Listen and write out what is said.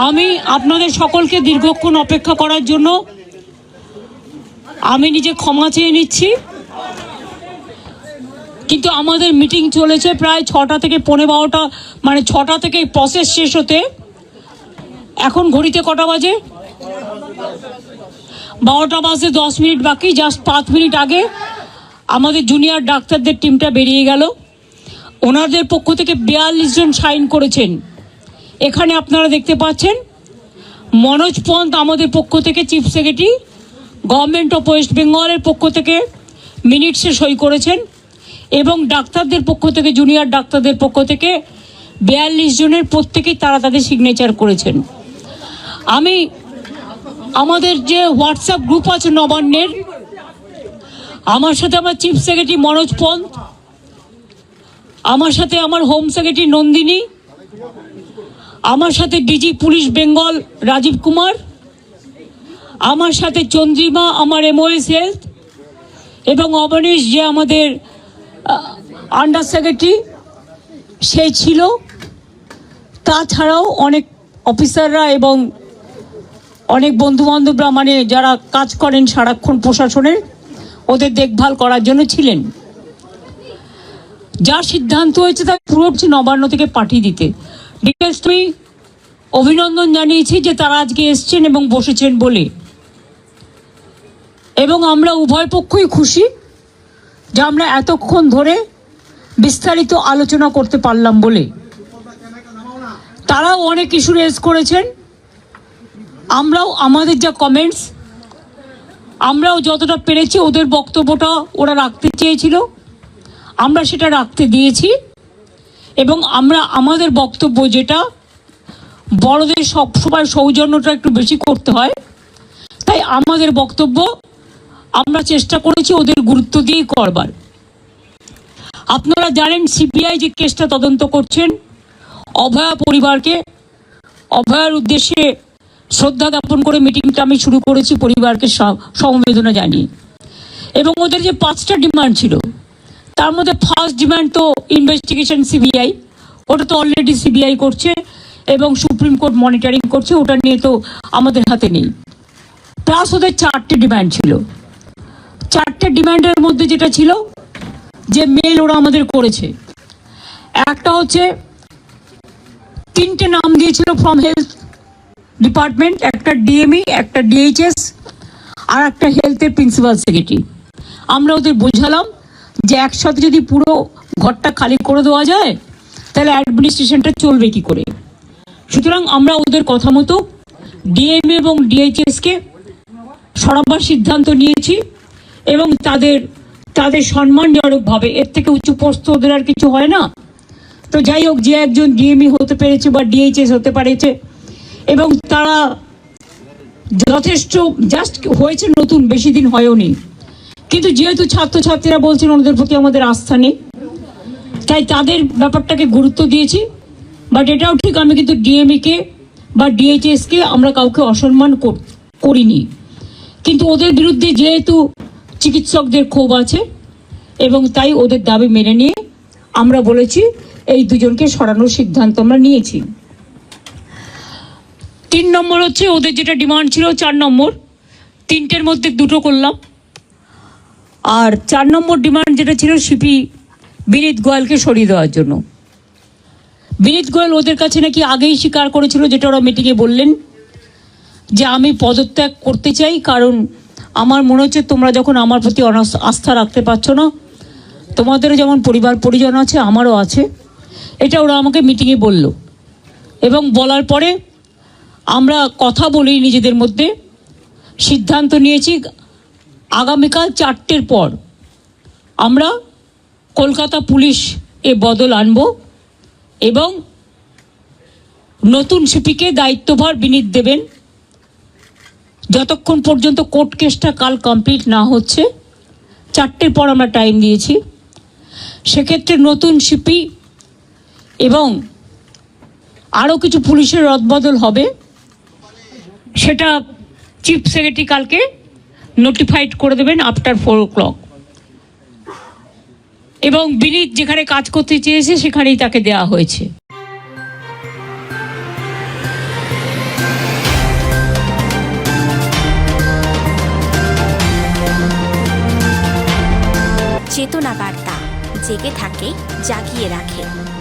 আমি আপনাদের সকলকে দীর্ঘক্ষণ অপেক্ষা করার জন্য আমি নিজে ক্ষমা চেয়ে নিচ্ছি, কিন্তু আমাদের মিটিং চলেছে প্রায় 6টা থেকে 12টা, মানে 6টা থেকে প্রসেস শেষ হতে এখন ঘড়িতে কটা বাজে? 12টা বাজে 10 মিনিট বাকি। জাস্ট 5 মিনিট আগে আমাদের জুনিয়র ডাক্তারদের টিমটা বেরিয়ে গেল। ওনাদের পক্ষ থেকে 42 জন সাইন করেছেন। এখানে আপনারা দেখতে পাচ্ছেন মনোজ পন্ত আমাদের পক্ষ থেকে chief secretary, government of West বেঙ্গলের পক্ষ থেকে মিনিটসে সই করেছেন, এবং ডাক্তারদের পক্ষ থেকে, জুনিয়র ডাক্তারদের পক্ষ থেকে 42 জনের প্রত্যেকেই তারা তাদের সিগনেচার করেছেন। আমি আমাদের যে হোয়াটসঅ্যাপ গ্রুপ আছে নবান্নের, আমার সাথে আমার চিফ সেক্রেটারি মনোজ পন্ত, আমার সাথে আমার হোম সেক্রেটারি নন্দিনী, আমার সাথে ডিজি পুলিশ বেঙ্গল রাজীব কুমার, আমার সাথে চন্দ্রিমা আমার এমওএস হেলথ, এবং অবনীশ যে আমাদের আন্ডার সেক্রেটারি সে ছিল। তাছাড়াও অনেক অফিসাররা এবং অনেক বন্ধুবান্ধবরা, মানে যারা কাজ করেন সারাক্ষণ প্রশাসনের, ওদের দেখভাল করার জন্য ছিলেন। যা সিদ্ধান্ত হয়েছে তা পুরো নবান্ন থেকে পাঠিয়ে দিতে ডিটেলস আমি অভিনন্দন জানিয়েছি যে তারা আজকে এসছেন এবং বসেছেন বলে, এবং আমরা উভয় পক্ষই খুশি যে আমরা এতক্ষণ ধরে বিস্তারিত আলোচনা করতে পারলাম বলে। তারাও অনেক ইস্যু রেজ করেছেন, আমরাও আমাদের যা কমেন্টস আমরাও যতটা পেরেছি, ওদের বক্তব্যটা ওরা রাখতে চেয়েছিল আমরা সেটা রাখতে দিয়েছি, এবং আমরা আমাদের বক্তব্য যেটা বড়দের সবসময় সৌজন্যটা একটু বেশি করতে হয়, তাই আমাদের বক্তব্য আমরা চেষ্টা করেছি ওদের গুরুত্ব দিয়েই করবার। আপনারা জানেন সিবিআই যে কেসটা তদন্ত করছেন, অভয়া পরিবারকে, অভয়ার উদ্দেশ্যে শ্রদ্ধা জ্ঞাপন করে মিটিংটা আমি শুরু করেছি পরিবারকে সমবেদনা জানিয়ে, এবং ওদের যে 5টা ডিমান্ড ছিল তার মধ্যে ফার্স্ট ডিমান্ড তো ইনভেস্টিগেশন সিবিআই, ওটা তো অলরেডি সিবিআই করছে এবং সুপ্রিম কোর্ট মনিটরিং করছে, ওটা নিয়ে তো আমাদের হাতে নেই। প্লাস ওদের 4টে ডিমান্ড ছিল। 4টে ডিমান্ডের মধ্যে যেটা ছিল যে মেল ওরা আমাদের করেছে, একটা হচ্ছে 3টে নাম দিয়েছিল ফ্রম হেলথ ডিপার্টমেন্ট, একটা ডিএমই, একটা ডিএইচএস, আর একটা হেলথের প্রিন্সিপাল সেক্রেটারি। আমরা ওদের বোঝালাম যে একসাথে যদি পুরো ঘরটা খালি করে দেওয়া যায় তাহলে অ্যাডমিনিস্ট্রেশনটা চলবে কি করে। সুতরাং আমরা ওদের কথা মতো ডিএমএ এবং ডিএইচএসকে সরাবার সিদ্ধান্ত নিয়েছি, এবং তাদের সম্মানজনকভাবে, এর থেকে উচ্চ পোস্ট ওদের আর কিছু হয় না। তো যাই হোক, যে একজন ডিএমই হতে পেরেছে বা ডিএইচএস হতে পেরেছে, এবং তারা যথেষ্ট জাস্ট হয়েছে, নতুন বেশি দিন হয়ওনি, কিন্তু যেহেতু ছাত্রছাত্রীরা বলছেন ওদের প্রতি আমাদের আস্থা নেই, তাই তাদের ব্যাপারটাকে গুরুত্ব দিয়েছি। বাট এটাও ঠিক, আমি কিন্তু ডিএমইকে বা ডিএইচএসকে আমরা কাউকে অসম্মান করিনি, কিন্তু ওদের বিরুদ্ধে যেহেতু চিকিৎসকদের ক্ষোভ আছে এবং তাই ওদের দাবি মেনে নিয়ে আমরা বলেছি এই দুজনকে সরানোর সিদ্ধান্ত আমরা নিয়েছি। 3 নম্বর হচ্ছে ওদের যেটা ডিমান্ড ছিল 4 নম্বর, 3টের মধ্যে 2টো করলাম। আর 4 নম্বর ডিমান্ড যেটা ছিল সিপি বিনীত গোয়েলকে সরিয়ে দেওয়ার জন্য। বিনীত গোয়েল ওদের কাছে নাকি আগেই স্বীকার করেছিল, যেটা ওরা মিটিংয়ে বললেন, যে আমি পদত্যাগ করতে চাই, কারণ আমার মনে হচ্ছে তোমরা যখন আমার প্রতি আস্থা রাখতে পারছো না, তোমাদেরও যেমন পরিবার পরিজন আছে আমারও আছে, এটা ওরা আমাকে মিটিংয়ে বলল। এবং বলার পরে আমরা কথা বলেই নিজেদের মধ্যে সিদ্ধান্ত নিয়েছি আগামীকাল 4টের পর আমরা কলকাতা পুলিশ বদল আনব, এবং নতুন সিপিকে দায়িত্বভার বিনীত দেবেন যতক্ষণ পর্যন্ত কোর্ট কেসটা কাল কমপ্লিট না হচ্ছে। 4টের পর আমরা টাইম দিয়েছি। সেক্ষেত্রে নতুন সিপি এবং আরও কিছু পুলিশের রদবদল হবে, সেটা চিফ সেক্রেটারি কালকে নোটিফাইড করে দেবেন আফটার 4 o'clock, এবং বিনীত যেখানে কাজ করতে চেয়েছে সেখানেই তাকে দেওয়া হয়েছে। জেগে থাকে, জাগিয়ে রাখে।